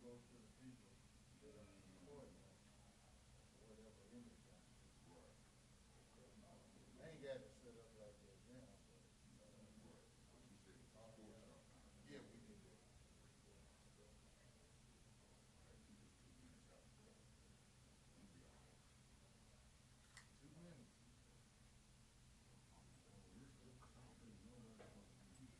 go to the people that are employed now, or whatever industry. Right. Okay. They ain't got it set up like that now, but. Right. But you said it's a sports shop now. Yeah, we can do it. I had you just 2 minutes out the door. I'm gonna be all right. 2 minutes. Oh, this is coffee. Nobody wants to eat.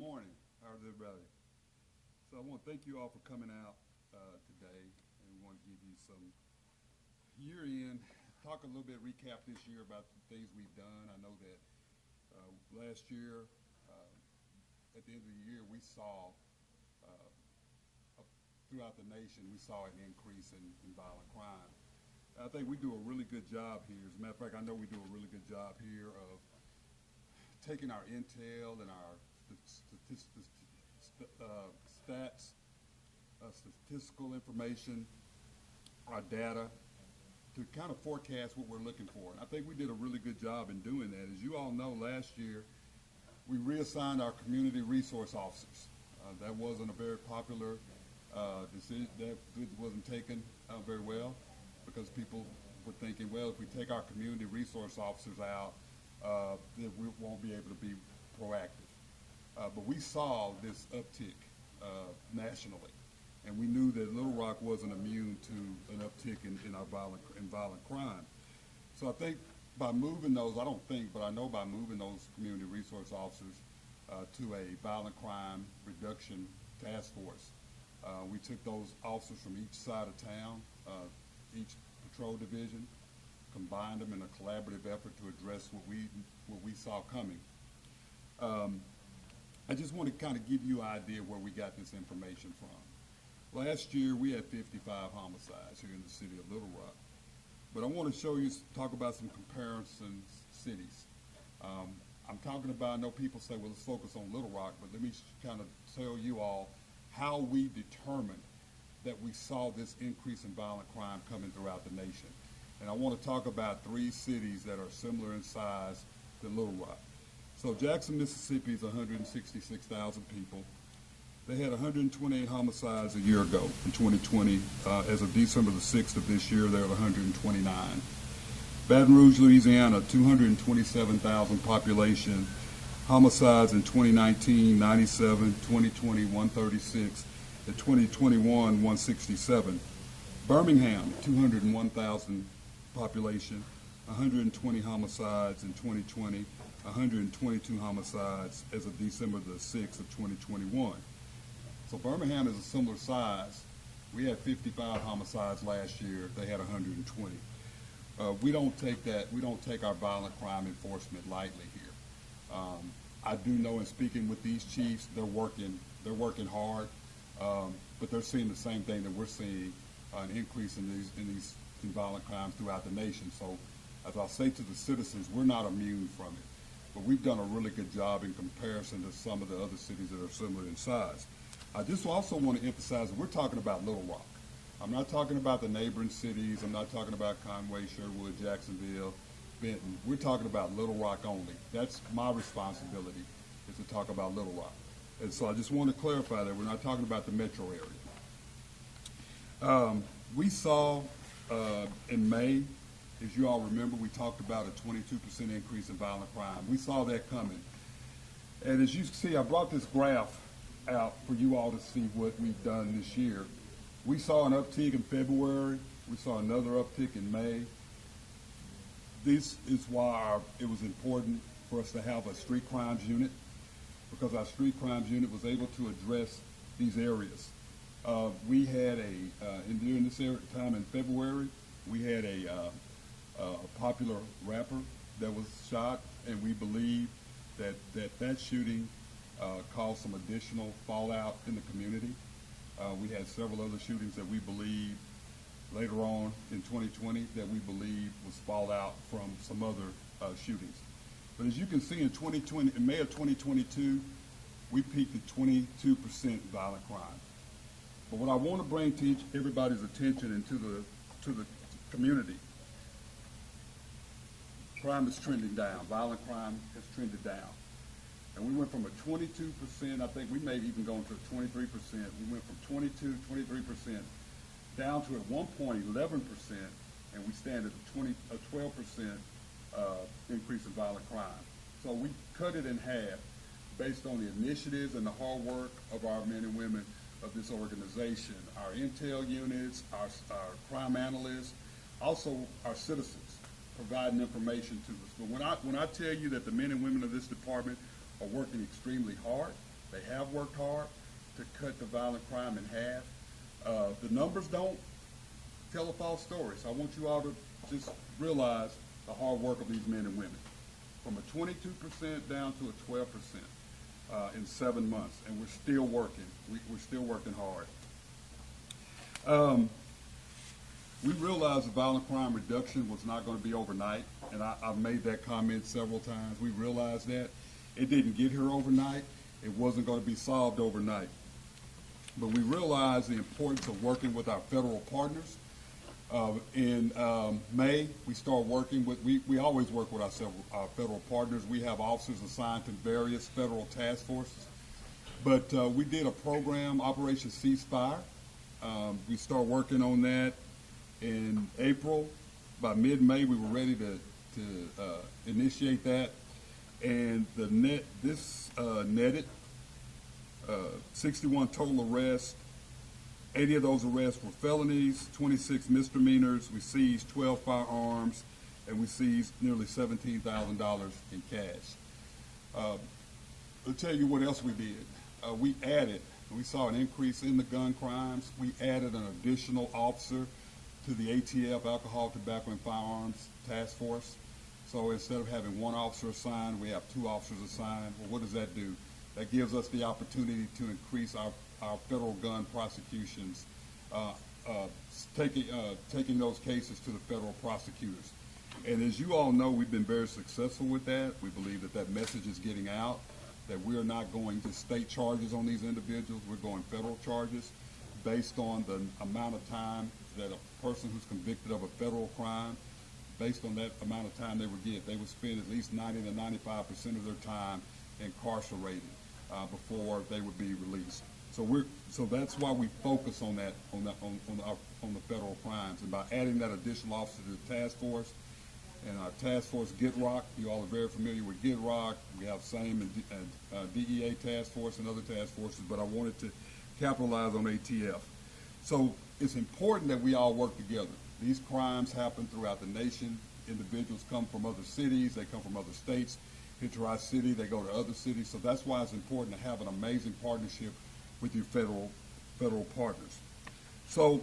morning. How's everybody? So I want to thank you all for coming out today, and we want to give you some year in, talk a little bit, recap this year about the things we've done. I know that last year, at the end of the year, we saw throughout the nation, we saw an increase in violent crime. I think we do a really good job here. As a matter of fact, I know we do a really good job here of taking our intel and our statistical information, our data, to kind of forecast what we're looking for. And I think we did a really good job in doing that. As you all know, last year, we reassigned our community resource officers. That wasn't a very popular decision. That wasn't taken very well because people were thinking, well, if we take our community resource officers out, then we won't be able to be proactive. But we saw this uptick nationally, and we knew that Little Rock wasn't immune to an uptick in our violent crime. So I think by moving those, I don't think, but I know by moving those community resource officers to a violent crime reduction task force, we took those officers from each side of town, each patrol division, combined them in a collaborative effort to address what we saw coming. I just want to kind of give you an idea where we got this information from. Last year, we had 55 homicides here in the city of Little Rock. But I want to talk about some comparison cities. I'm talking about, I know people say, well, let's focus on Little Rock, but let me kind of tell you all how we determined that we saw this increase in violent crime coming throughout the nation. And I want to talk about 3 cities that are similar in size to Little Rock. So Jackson, Mississippi is 166,000 people. They had 128 homicides a year ago in 2020. As of December the 6th of this year, they're at 129. Baton Rouge, Louisiana, 227,000 population. Homicides in 2019, 97, 2020, 136, and 2021, 167. Birmingham, 201,000 population, 120 homicides in 2020, 122 homicides as of December the 6th of 2021. So Birmingham is a similar size. We had 55 homicides last year. They had 120. We don't take our violent crime enforcement lightly here. I do know, in speaking with these chiefs, they're working hard, but they're seeing the same thing that we're seeing, an increase in violent crimes throughout the nation. So, as I'll say to the citizens, we're not immune from it, but we've done a really good job in comparison to some of the other cities that are similar in size. I just also want to emphasize that we're talking about Little Rock. I'm not talking about the neighboring cities. I'm not talking about Conway, Sherwood, Jacksonville, Benton. We're talking about Little Rock only. That's my responsibility, is to talk about Little Rock. And so I just want to clarify that we're not talking about the metro area. We saw in May, as you all remember, we talked about a 22% increase in violent crime. We saw that coming. And as you see, I brought this graph out for you all to see what we've done this year. We saw an uptick in February. We saw another uptick in May. This is why it was important for us to have a street crimes unit, because our street crimes unit was able to address these areas. We had during this time in February, we had a popular rapper that was shot, and we believe that shooting caused some additional fallout in the community. We had several other shootings that we believe later on in 2020 that we believe was fallout from some other shootings. But as you can see, in May of 2022, we peaked at 22% violent crime. But what I want to bring to everybody's attention and to the community, crime is trending down. Violent crime has trended down. And we went from a 22%, I think we may have even gone to 23%. We went from 22, 23% down to at one point 11%, and we stand at a 12% increase in violent crime. So we cut it in half based on the initiatives and the hard work of our men and women of this organization, our intel units, our crime analysts, also our citizens providing information to us. But when I tell you that the men and women of this department are working extremely hard, They have worked hard to cut the violent crime in half. The numbers don't tell a false story. So I want you all to just realize the hard work of these men and women. From a 22% down to a 12% in 7 months, and we're still working. We're still working hard. We realized the violent crime reduction was not going to be overnight, and I've made that comment several times. We realized that. It didn't get here overnight. It wasn't going to be solved overnight. But we realized the importance of working with our federal partners. In May, we started working with, we always work with our federal partners. We have officers assigned to various federal task forces. But we did a program, Operation Ceasefire. We started working on that in April. By mid-May, we were ready to initiate that. And this netted 61 total arrests. 80 of those arrests were felonies, 26 misdemeanors. We seized 12 firearms, and we seized nearly $17,000 in cash. I'll tell you what else we did. We saw an increase in the gun crimes. We added an additional officer to the ATF, Alcohol, Tobacco, and Firearms Task Force. So instead of having one officer assigned, we have 2 officers assigned. Well, what does that do? That gives us the opportunity to increase our federal gun prosecutions, taking those cases to the federal prosecutors. And as you all know, we've been very successful with that. We believe that that message is getting out, that we are not going to state charges on these individuals. We're going federal charges based on the amount of time that a person who's convicted of a federal crime, based on that amount of time they would get. They would spend at least 90 to 95% of their time incarcerated before they would be released. So that's why we focus on that on the federal crimes, and by adding that additional officer to the task force, and our task force GitRock, you all are very familiar with GitRock. We have same DEA task force and other task forces, but I wanted to capitalize on ATF. So it's important that we all work together. These crimes happen throughout the nation. Individuals come from other cities, they come from other states, hit to our city, they go to other cities. So that's why it's important to have an amazing partnership with your federal partners. So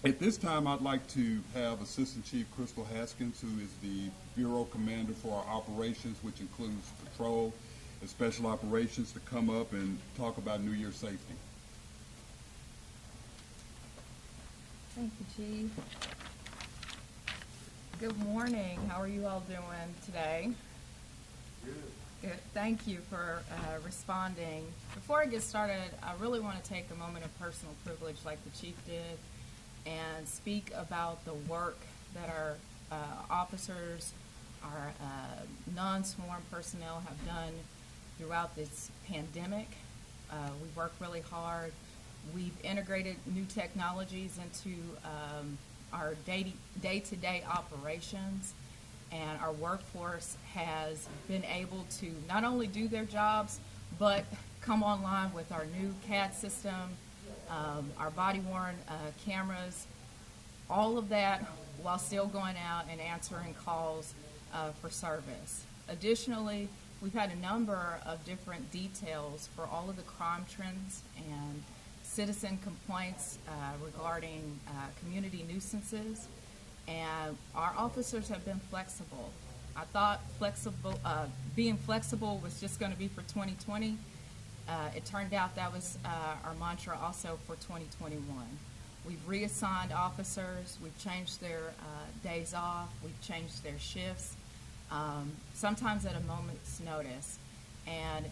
at this time, I'd like to have Assistant Chief Crystal Haskins, who is the Bureau Commander for our operations, which includes patrol and special operations, to come up and talk about New Year safety. Thank you, Chief. Good morning. How are you all doing today? Good. Thank you for responding. Before I get started, I really want to take a moment of personal privilege like the Chief did and speak about the work that our officers, our non-sworn personnel have done throughout this pandemic. We work really hard. We've integrated new technologies into our day-to-day operations, and our workforce has been able to not only do their jobs, but come online with our new CAD system, our body-worn cameras, all of that while still going out and answering calls for service. Additionally, we've had a number of different details for all of the crime trends and citizen complaints regarding community nuisances, and our officers have been flexible. I thought being flexible was just going to be for 2020. It turned out that was our mantra also for 2021. We've reassigned officers, we've changed their days off, we've changed their shifts, sometimes at a moment's notice, and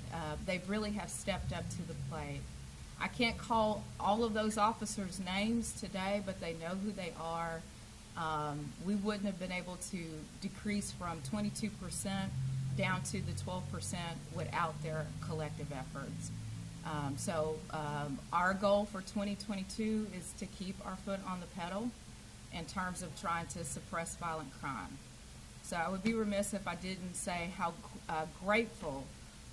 they really have stepped up to the plate. I can't call all of those officers' names today, but they know who they are. We wouldn't have been able to decrease from 22% down to the 12% without their collective efforts. Our goal for 2022 is to keep our foot on the pedal in terms of trying to suppress violent crime. So I would be remiss if I didn't say how grateful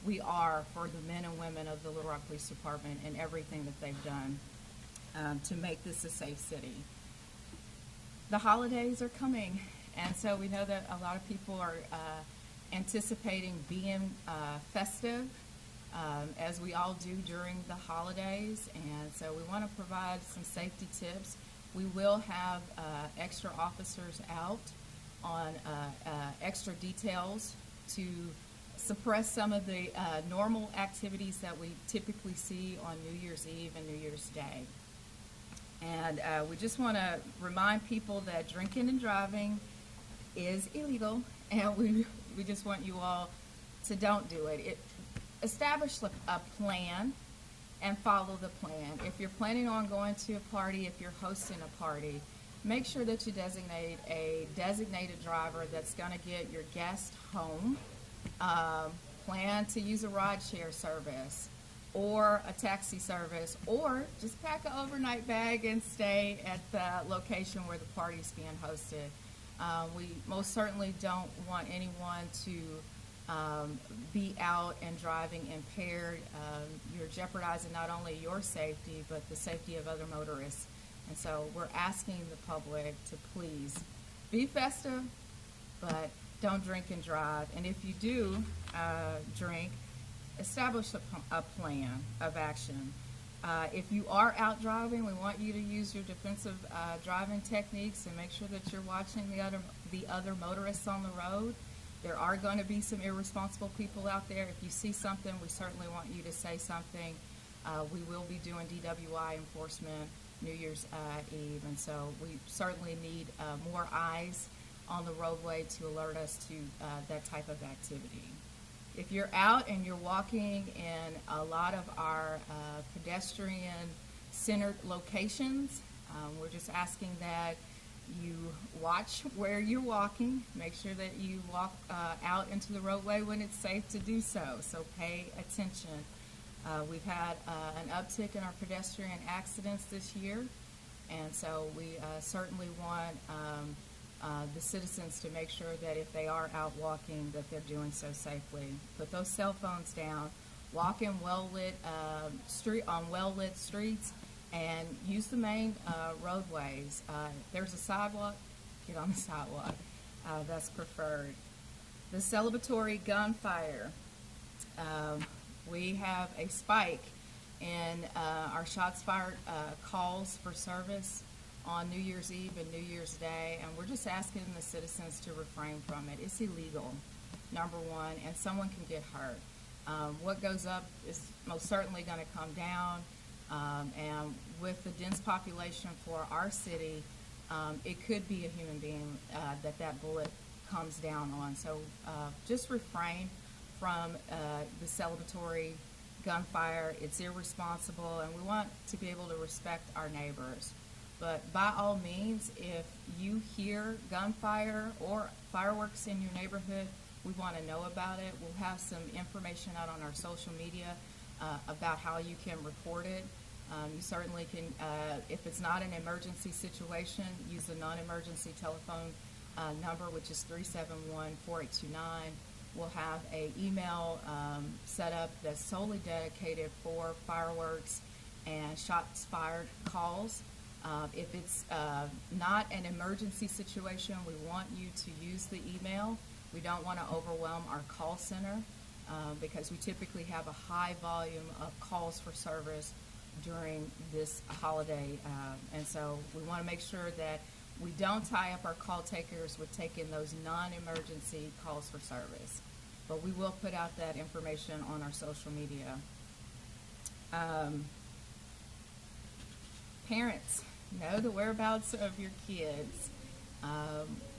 we are for the men and women of the Little Rock Police Department and everything that they've done to make this a safe city. The holidays are coming, and so we know that a lot of people are anticipating being festive. as we all do during the holidays. And so we want to provide some safety tips. We will have extra officers out on extra details to suppress some of the normal activities that we typically see on New Year's Eve and New Year's Day. And we just want to remind people that drinking and driving is illegal, and we just want you all to don't do it. Establish a plan and follow the plan. If you're planning on going to a party, if you're hosting a party, make sure that you designate a designated driver that's going to get your guest home. Plan to use a rideshare service or a taxi service, or just pack an overnight bag and stay at the location where the party's being hosted. We most certainly don't want anyone to be out and driving impaired. You're jeopardizing not only your safety, but the safety of other motorists. And so we're asking the public to please be festive, but don't drink and drive. And if you do drink, establish a plan of action. If you are out driving, we want you to use your defensive driving techniques and make sure that you're watching the other motorists on the road. There are going to be some irresponsible people out there. If you see something, we certainly want you to say something. We will be doing DWI enforcement New Year's Eve, and so we certainly need more eyes on the roadway to alert us to that type of activity. If you're out and you're walking in a lot of our pedestrian-centered locations, we're just asking that you watch where you're walking. Make sure that you walk out into the roadway when it's safe to do so, so pay attention. We've had an uptick in our pedestrian accidents this year, and so we certainly want the citizens to make sure that if they are out walking, that they're doing so safely. Put those cell phones down, walk in well-lit well-lit streets, and use the main roadways. If there's a sidewalk, get on the sidewalk. That's preferred. The celebratory gunfire. We have a spike in our shots fired calls for service on New Year's Eve and New Year's Day, and we're just asking the citizens to refrain from it. It's illegal, number one, and someone can get hurt. What goes up is most certainly going to come down, and with the dense population for our city, it could be a human being that bullet comes down on. So just refrain from the celebratory gunfire. It's irresponsible, and we want to be able to respect our neighbors. But by all means, if you hear gunfire or fireworks in your neighborhood, we want to know about it. We'll have some information out on our social media about how you can report it. You certainly can, if it's not an emergency situation, use the non-emergency telephone number, which is 371-4829. We'll have an email set up that's solely dedicated for fireworks and shots fired calls. If it's not an emergency situation, we want you to use the email. We don't want to overwhelm our call center because we typically have a high volume of calls for service during this holiday. And so we want to make sure that we don't tie up our call takers with taking those non-emergency calls for service. But we will put out that information on our social media. Parents, know the whereabouts of your kids.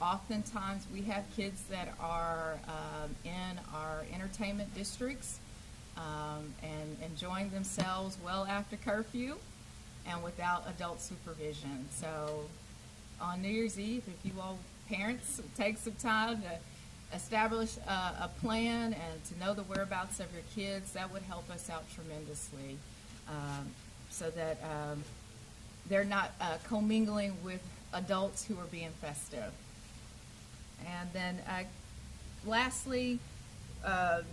Oftentimes we have kids that are in our entertainment districts and enjoying themselves well after curfew and without adult supervision. So on New Year's Eve, if you all parents take some time to establish a plan and to know the whereabouts of your kids, that would help us out tremendously so that they're not commingling with adults who are being festive. And then lastly,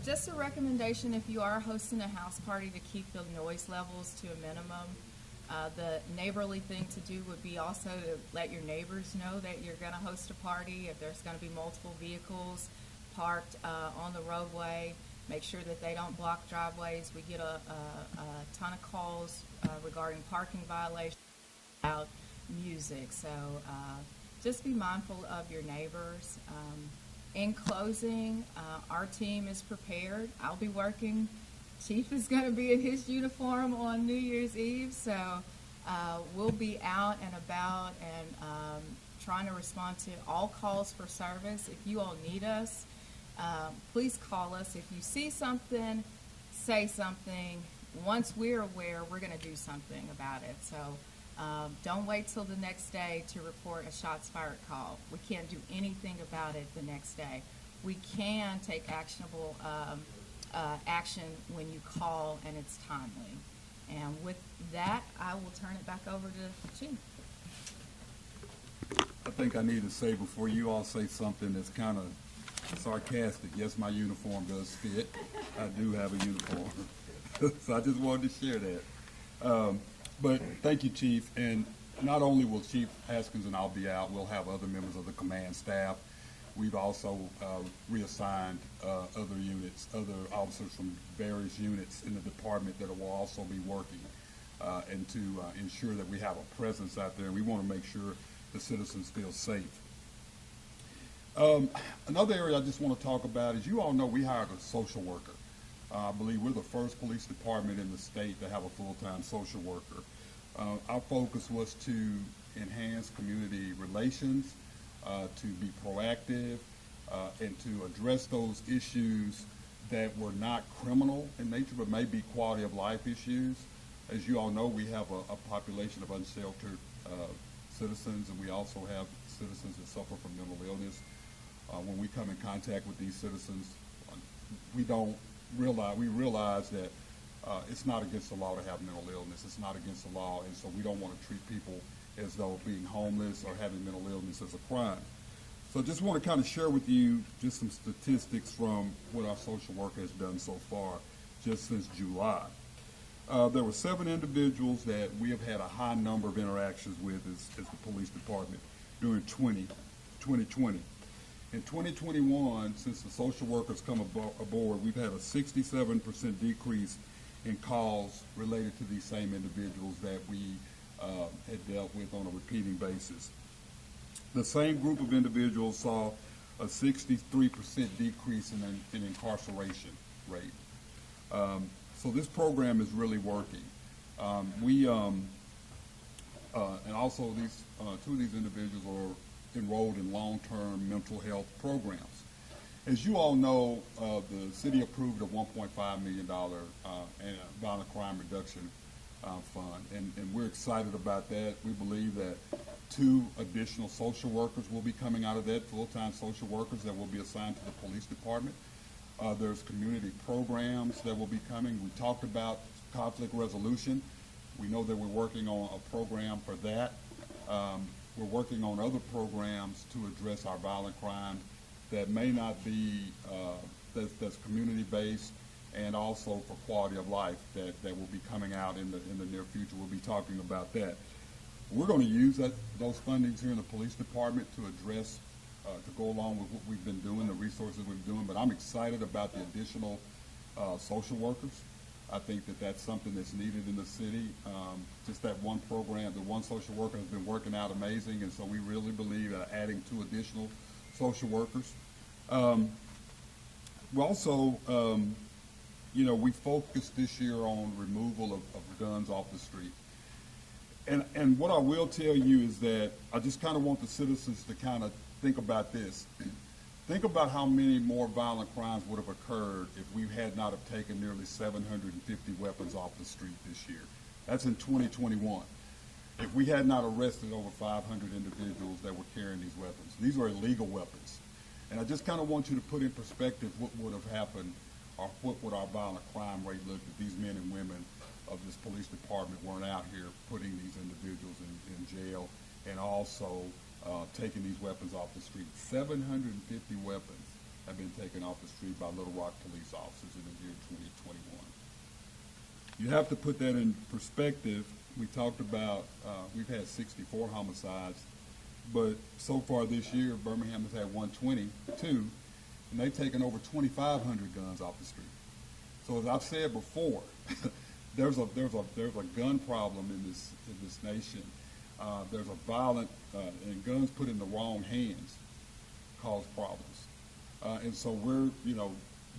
just a recommendation, if you are hosting a house party, to keep the noise levels to a minimum. The neighborly thing to do would be also to let your neighbors know that you're going to host a party. If there's going to be multiple vehicles parked on the roadway, make sure that they don't block driveways. We get a ton of calls regarding parking violations, loud music. So just be mindful of your neighbors. In closing, our team is prepared. I'll be working. Chief is going to be in his uniform on New Year's Eve, so we'll be out and about and trying to respond to all calls for service. If you all need us, please call us. If you see something, say something. Once we're aware, we're going to do something about it. So don't wait till the next day to report a shots fired call. We can't do anything about it the next day. We can take actionable action when you call and it's timely. And with that, I will turn it back over to Chief. I think I need to say before you all say something that's kind of sarcastic, yes, my uniform does fit. I do have a uniform. So I just wanted to share that. But thank you, Chief. And not only will Chief Haskins and I'll be out, we'll have other members of the command staff. We've also reassigned other units, other officers from various units in the department that will also be working and to ensure that we have a presence out there. And we want to make sure the citizens feel safe. Another area I just want to talk about is, you all know we hired a social worker. I believe we're the first police department in the state to have a full-time social worker. Our focus was to enhance community relations, to be proactive, and to address those issues that were not criminal in nature, but may be quality of life issues. As you all know, we have a population of unsheltered citizens, and we also have citizens that suffer from mental illness. When we come in contact with these citizens, we realize that it's not against the law to have mental illness. It's not against the law, and so we don't want to treat people as though being homeless or having mental illness is a crime. So I just want to kind of share with you just some statistics from what our social worker has done so far, just since July. There were 7 individuals that we have had a high number of interactions with as the police department during 2020. In 2021, since the social workers come aboard, we've had a 67% decrease in calls related to these same individuals that we had dealt with on a repeating basis. The same group of individuals saw a 63% decrease in incarceration rate. So this program is really working. And also these 2 of these individuals are enrolled in long-term mental health programs. As you all know, the city approved a $1.5 million violent crime reduction fund, and we're excited about that. We believe that 2 additional social workers will be coming out of that, full-time social workers that will be assigned to the police department. There's community programs that will be coming. We talked about conflict resolution. We know that we're working on a program for that. We're working on other programs to address our violent crime that may not be, that's community-based, and also for quality of life that will be coming out in the near future. We'll be talking about that. We're going to use those fundings here in the police department to address, to go along with what we've been doing, the resources we've been doing, but I'm excited about the additional social workers. I think that that's something that's needed in the city. Just that one program, the one social worker has been working out amazing, and so we really believe adding 2 additional social workers. We also, we focused this year on removal of guns off the street. And what I will tell you is that I just kind of want the citizens to kind of think about this. Think about how many more violent crimes would have occurred if we had not have taken nearly 750 weapons off the street this year. That's in 2021. If we had not arrested over 500 individuals that were carrying these weapons. These are illegal weapons. And I just kind of want you to put in perspective what would have happened, or what would our violent crime rate look if these men and women of this police department weren't out here putting these individuals in jail, and also taking these weapons off the street. 750 weapons have been taken off the street by Little Rock police officers in the year 2021. You have to put that in perspective. We talked about, we've had 64 homicides, but so far this year, Birmingham has had 122, and they've taken over 2,500 guns off the street. So as I've said before, there's a gun problem in this nation. There's a violent and guns put in the wrong hands cause problems. And so we're,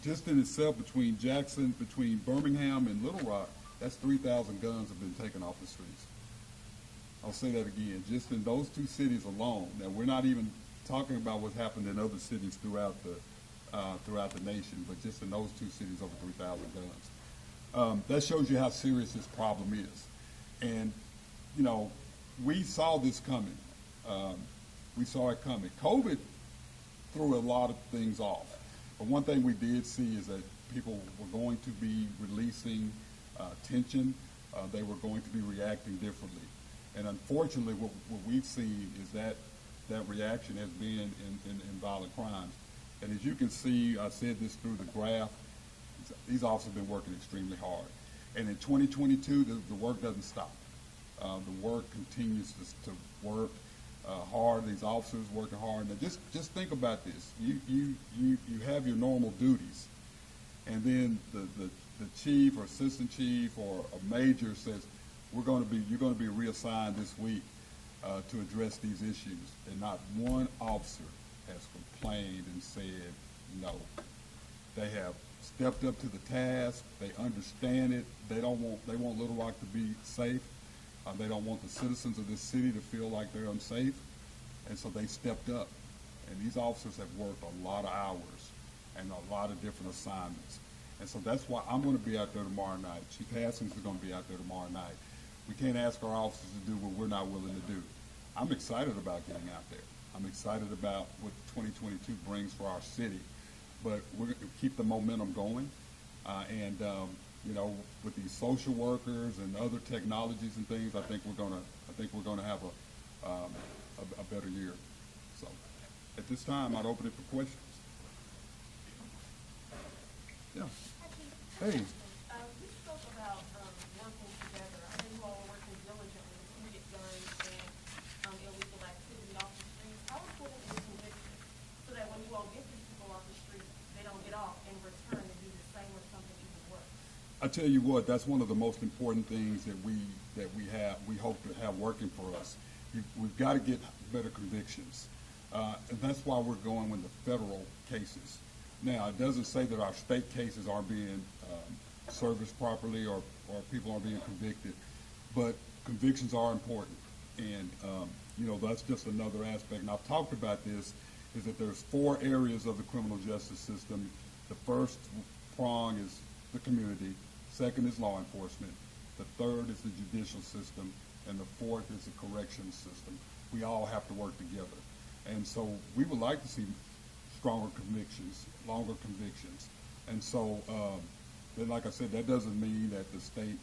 just in itself between Jackson, between Birmingham and Little Rock, that's 3,000 guns have been taken off the streets. I'll say that again, just in those two cities alone. Now, we're not even talking about what's happened in other cities throughout the nation, but just in those two cities, over 3,000 guns. That shows you how serious this problem is. And, we saw this coming. We saw it coming. COVID threw a lot of things off. But one thing we did see is that people were going to be releasing tension. They were going to be reacting differently. And unfortunately, what we've seen is that reaction has been in violent crimes. And as you can see, I said this through the graph, these officers have been working extremely hard. And in 2022, the work doesn't stop. The work continues to work hard. These officers working hard. Now, just think about this. You have your normal duties, and then the chief or assistant chief or a major says, you're going to be reassigned this week to address these issues, and not one officer has complained and said no. They have stepped up to the task. They understand it. They want Little Rock to be safe. They don't want the citizens of this city to feel like they're unsafe, and so they stepped up. And these officers have worked a lot of hours and a lot of different assignments. And so that's why I'm going to be out there tomorrow night. Chief Haskins is going to be out there tomorrow night. We can't ask our officers to do what we're not willing to do. I'm excited about getting out there. I'm excited about what 2022 brings for our city. But we're going to keep the momentum going. With these social workers and other technologies and things, I think we're going to have a better year. So, at this time, I'd open it for questions. Yeah. Hey. You spoke about working together. I know you all are working diligently to get guns and illegal activity off the streets. How important is conviction so that when you all get these people off the street, they don't get off and return and do the same or something even worse? I tell you what, that's one of the most important things that we hope to have working for us. We've got to get better convictions, and that's why we're going with the federal cases. Now, it doesn't say that our state cases aren't being serviced properly or people aren't being convicted, but convictions are important, and that's just another aspect. And I've talked about this, is that there's 4 areas of the criminal justice system. The first prong is the community, second is law enforcement, the third is the judicial system, and the fourth is the corrections system. We all have to work together. And so we would like to see stronger convictions, longer convictions. And so, then like I said, that doesn't mean that the state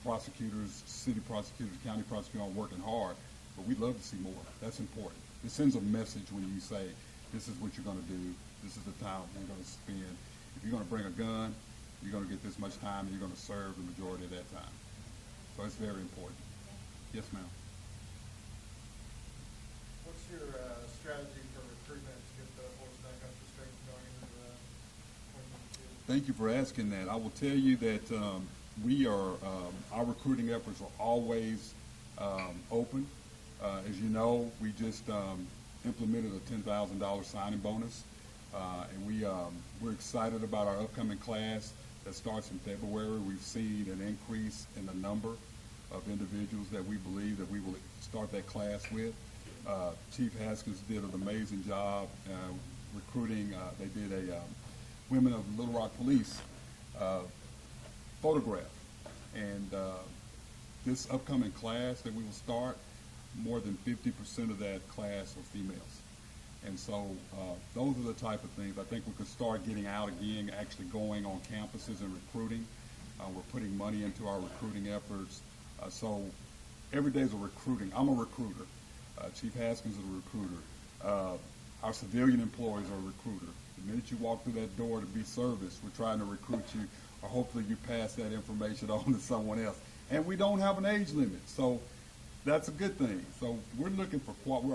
prosecutors, city prosecutors, county prosecutors aren't working hard, but we'd love to see more. That's important. It sends a message when you say, this is what you're going to do, this is the time we're going to spend. If you're going to bring a gun, you're going to get this much time, and you're going to serve the majority of that time. So it's very important. Yes, ma'am. What's your strategy for recruitment to get the horse back up the strength going into 2022? Thank you for asking that. I will tell you that our recruiting efforts are always open. As you know, we just implemented a $10,000 signing bonus, and we're excited about our upcoming class that starts in February. We've seen an increase in the number of individuals that we believe that we will start that class with. Chief Haskins did an amazing job recruiting. They did a Women of Little Rock Police photograph. And this upcoming class that we will start, more than 50% of that class are females. And so those are the type of things. I think we could start getting out again, actually going on campuses and recruiting. We're putting money into our recruiting efforts. So every day is a recruiting. I'm a recruiter. Chief Haskins is a recruiter. Our civilian employees are a recruiter. The minute you walk through that door to be serviced, we're trying to recruit you, or hopefully you pass that information on to someone else. And we don't have an age limit, so that's a good thing. So we're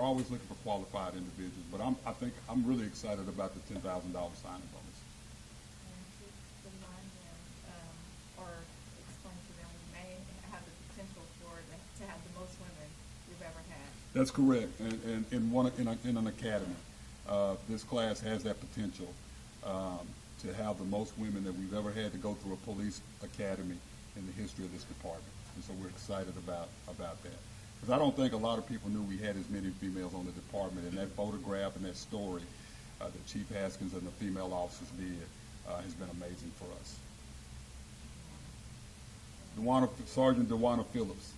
always looking for qualified individuals. But I'm really excited about the $10,000 signing bonus. And keep in mind to have the most women we've ever had. That's correct, and in an academy. This class has that potential to have the most women that we've ever had to go through a police academy in the history of this department. And so we're excited about that. Because I don't think a lot of people knew we had as many females on the department, and that photograph and that story that Chief Haskins and the female officers did has been amazing for us. Sergeant Dewana Phillips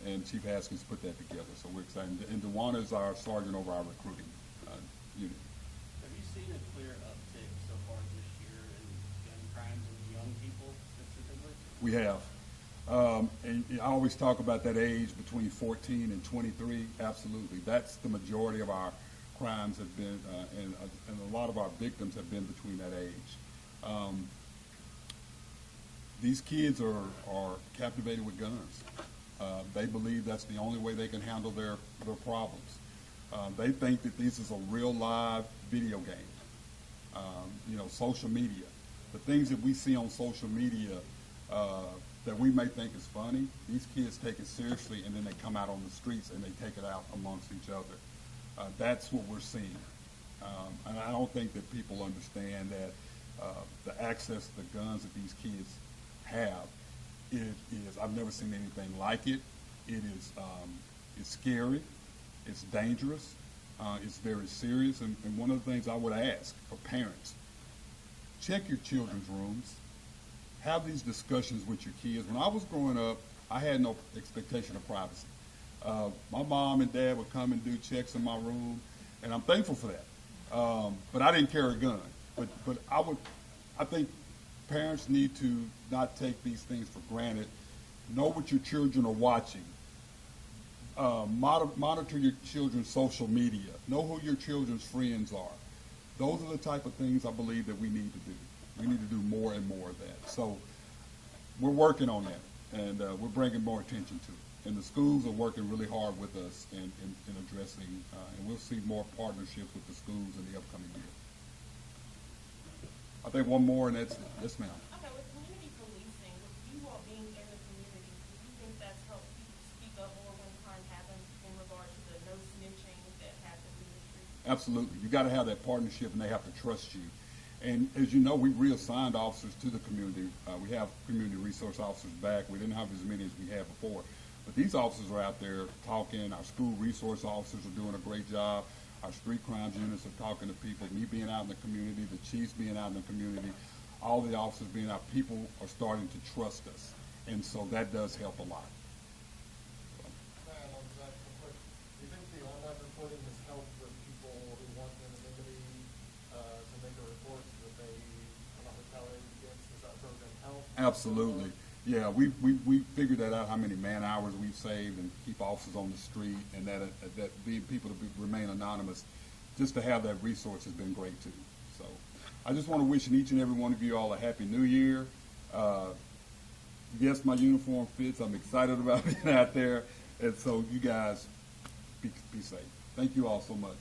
and Chief Haskins put that together, so we're excited. And Dewana is our sergeant over our recruiting unit. Have you seen a clear uptick so far this year in gun crimes and young people specifically? We have. And I always talk about that age between 14 and 23. Absolutely. That's the majority of our crimes have been, and a lot of our victims have been between that age. These kids are captivated with guns. They believe that's the only way they can handle their problems. They think that this is a real live video game. Social media. The things that we see on social media that we may think is funny, these kids take it seriously, and then they come out on the streets and they take it out amongst each other. That's what we're seeing. And I don't think that people understand that the access to the guns that these kids have, I've never seen anything like it. It's scary, it's dangerous, it's very serious, and one of the things I would ask for parents, check your children's rooms. Have these discussions with your kids. When I was growing up, I had no expectation of privacy. My mom and dad would come and do checks in my room, and I'm thankful for that. But I didn't carry a gun. But I think parents need to not take these things for granted. Know what your children are watching. Monitor your children's social media. Know who your children's friends are. Those are the type of things I believe that we need to do. We need to do more and more of that. So we're working on that, and we're bringing more attention to it. And the schools are working really hard with us in addressing, and we'll see more partnerships with the schools in the upcoming year. I think one more, and that's it. Yes, ma'am. Okay, with community policing, with you all being in the community, do you think that's helped people speak up more when crime happens in regards to the no snitching that happens in the street? Absolutely. You got to have that partnership, and they have to trust you. And as you know, we've reassigned officers to the community. We have community resource officers back. We didn't have as many as we had before. But these officers are out there talking. Our school resource officers are doing a great job. Our street crimes units are talking to people. Me being out in the community, the chiefs being out in the community, all the officers being out, people are starting to trust us. And so that does help a lot. On that real quick, do you think the online reporting has helped with people who want anonymity to make a report so that they are not retaliated against? Does that program help? Absolutely. Yeah, we figured that out, how many man hours we've saved, and keep officers on the street, and that being people to remain anonymous, just to have that resource has been great too. So I just want to wish each and every one of you all a happy new year. Yes, my uniform fits. I'm excited about being out there, and so you guys be safe. Thank you all so much.